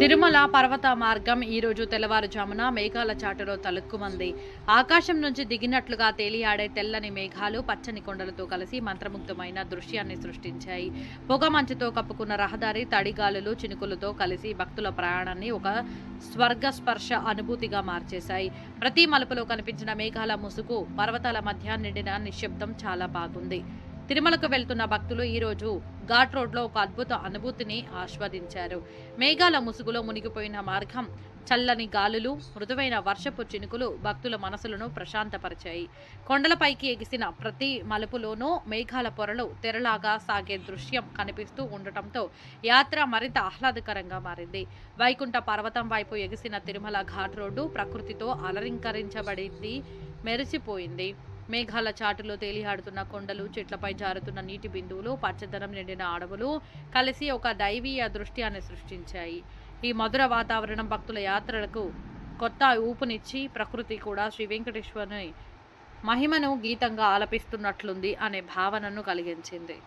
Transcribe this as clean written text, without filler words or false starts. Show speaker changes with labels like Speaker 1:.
Speaker 1: తిరుమల పర్వత మార్గం ఈ రోజు తెల్లవారుజామున మేఘాల చాటులో తలుక్కుమంది. ఆకాశం నుంచి దిగినట్లుగా తేలియాడే తెల్లని మేఘాలు పచ్చని కొండలతో కలిసి మంత్రముగ్ధమైన దృశ్యాన్ని సృష్టించాయి. పొగ మంచుతో కప్పుకున్న రహదారి తడిగాలులు చినుకులతో కలిసి భక్తుల ప్రయాణాన్ని ఒక స్వర్గస్పర్శ అనుభూతిగా మార్చేశాయి. ప్రతి మలుపులో కనిపించిన మేఘాల ముసుగు, పర్వతాల మధ్య నిండిన నిశ్శబ్దం చాలా బాగుంది. తిరుమలకు వెళ్తున్న భక్తులు ఈ రోజు ఘాట్ రోడ్లో ఒక అద్భుత అనుభూతిని ఆస్వాదించారు. మేఘాల ముసుగులో మునిగిపోయిన మార్గం, చల్లని గాలులు, మృదువైన వర్షపు చినుకులు భక్తుల మనసులను ప్రశాంతపరిచాయి. కొండలపైకి ఎగిసిన ప్రతి మలుపులోనూ మేఘాల పొరలు తెరలాగా సాగే దృశ్యం కనిపిస్తూ ఉండటంతో యాత్ర మరింత ఆహ్లాదకరంగా మారింది. వైకుంఠ పర్వతం వైపు ఎగిసిన తిరుమల ఘాట్ రోడ్డు ప్రకృతితో అలంకరించబడింది, మెరిసిపోయింది. మేఘాల చాటులో తేలియాడుతున్న కొండలు, చెట్లపై జారుతున్న నీటి బిందువులు, పచ్చదనం నిండిన అడవులు కలిసి ఒక దైవీయ దృశ్యాన్ని సృష్టించాయి. ఈ మధుర వాతావరణం భక్తుల యాత్రలకు కొత్త ఊపునిచ్చి ప్రకృతి కూడా శ్రీ వెంకటేశ్వరుని మహిమను గీతంగా ఆలపిస్తున్నట్లుంది అనే భావనను కలిగించింది.